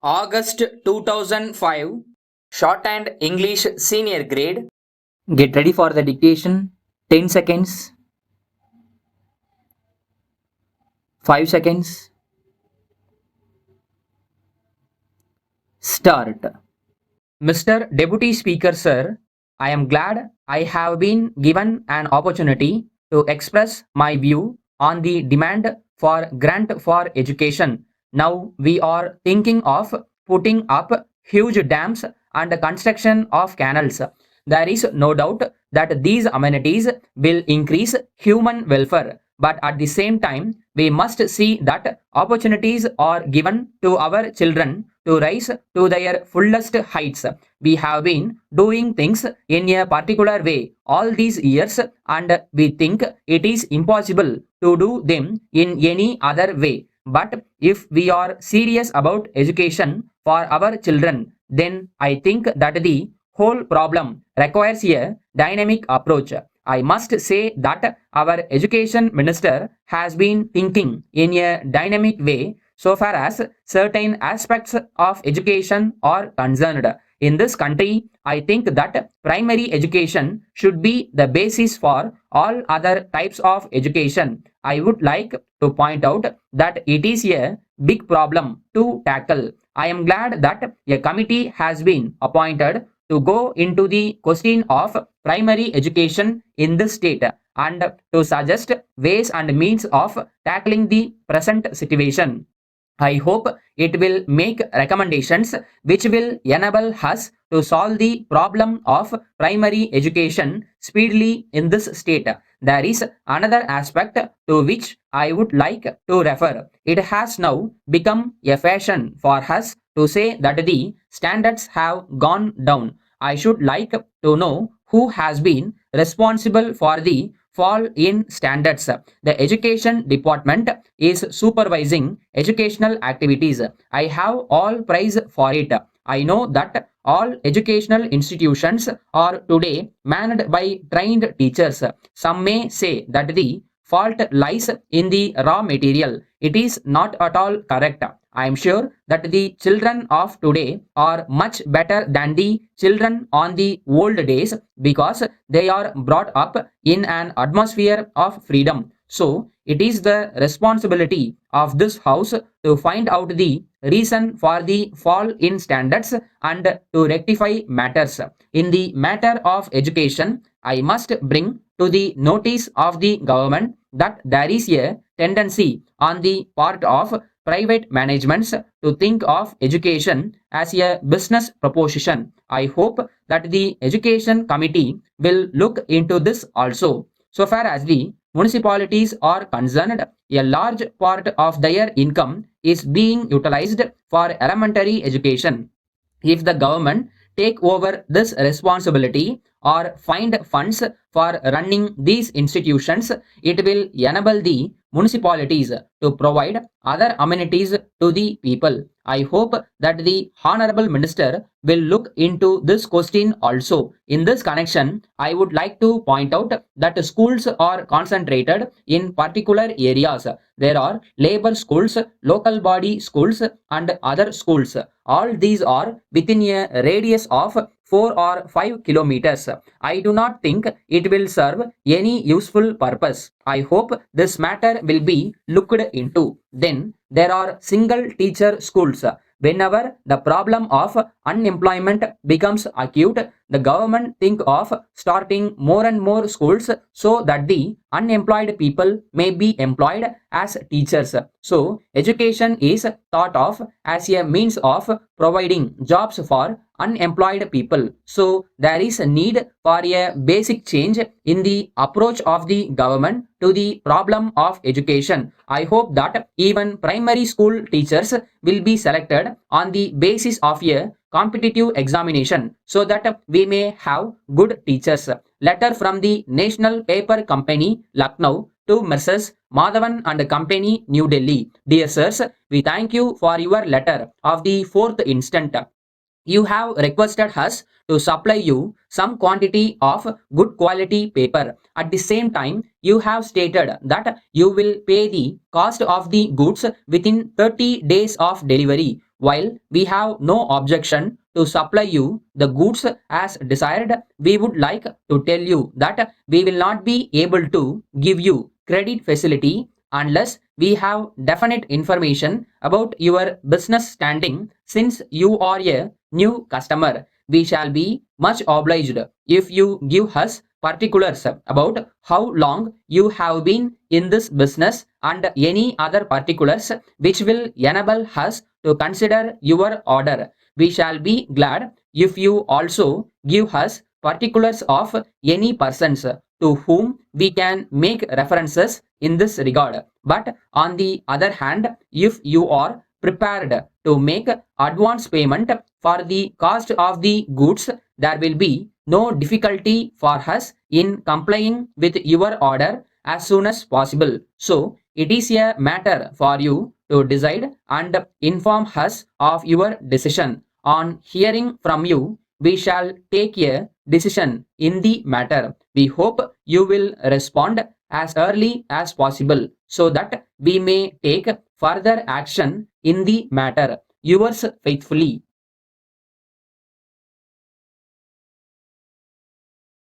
August 2005, Shorthand English Senior Grade. Get ready for the dictation. 10 seconds, 5 seconds, start. Mr. Deputy Speaker, sir, I am glad I have been given an opportunity to express my view on the demand for grant for education. Now we are thinking of putting up huge dams and construction of canals. There is no doubt that these amenities will increase human welfare. But at the same time, we must see that opportunities are given to our children to rise to their fullest heights. We have been doing things in a particular way all these years, and we think it is impossible to do them in any other way. But if we are serious about education for our children, then I think that the whole problem requires a dynamic approach. I must say that our education minister has been thinking in a dynamic way so far as certain aspects of education are concerned. In this country, I think that primary education should be the basis for all other types of education. I would like to point out that it is a big problem to tackle. I am glad that a committee has been appointed to go into the question of primary education in this state and to suggest ways and means of tackling the present situation. I hope it will make recommendations which will enable us to solve the problem of primary education speedily in this state. There is another aspect to which I would like to refer. It has now become a fashion for us to say that the standards have gone down. I should like to know who has been responsible for the fall in standards. The education department is supervising educational activities. I have all praise for it. I know that all educational institutions are today manned by trained teachers. Some may say that the fault lies in the raw material. It is not at all correct. I am sure that the children of today are much better than the children on the old days because they are brought up in an atmosphere of freedom. So, it is the responsibility of this house to find out the reason for the fall in standards and to rectify matters. In the matter of education, I must bring to the notice of the government that there is a tendency on the part of private managements to think of education as a business proposition. I hope that the education committee will look into this also. So far as the municipalities are concerned, a large part of their income is being utilized for elementary education. If the government take over this responsibility or find funds for running these institutions, it will enable the municipalities to provide other amenities to the people. I hope that the honorable minister will look into this question also. In this connection, I would like to point out that schools are concentrated in particular areas. There are labor schools, local body schools, and other schools. All these are within a radius of 4 or 5 kilometers. I do not think it will serve any useful purpose. I hope this matter will be looked into. Then there are single teacher schools. Whenever the problem of unemployment becomes acute, the government think of starting more and more schools so that the unemployed people may be employed as teachers. So education is thought of as a means of providing jobs for unemployed people. So there is a need for a basic change in the approach of the government to the problem of education. I hope that even primary school teachers will be selected on the basis of a competitive examination so that we may have good teachers. Letter from the National Paper Company, Lucknow, to Messrs. Madhavan and Company, New Delhi. Dear sirs, we thank you for your letter of the 4th instant. You have requested us to supply you some quantity of good quality paper. At the same time, you have stated that you will pay the cost of the goods within 30 days of delivery. While we have no objection to supply you the goods as desired, we would like to tell you that we will not be able to give you credit facility unless we have definite information about your business standing. Since you are a new customer, we shall be much obliged if you give us particulars about how long you have been in this business and any other particulars which will enable us to consider your order. We shall be glad if you also give us particulars of any persons to whom we can make references in this regard. But on the other hand, if you are prepared to make advance payment for the cost of the goods, there will be no difficulty for us in complying with your order as soon as possible. So, it is a matter for you to decide and inform us of your decision. On hearing from you, we shall take a decision in the matter. We hope you will respond as early as possible so that we may take further action in the matter. Yours faithfully,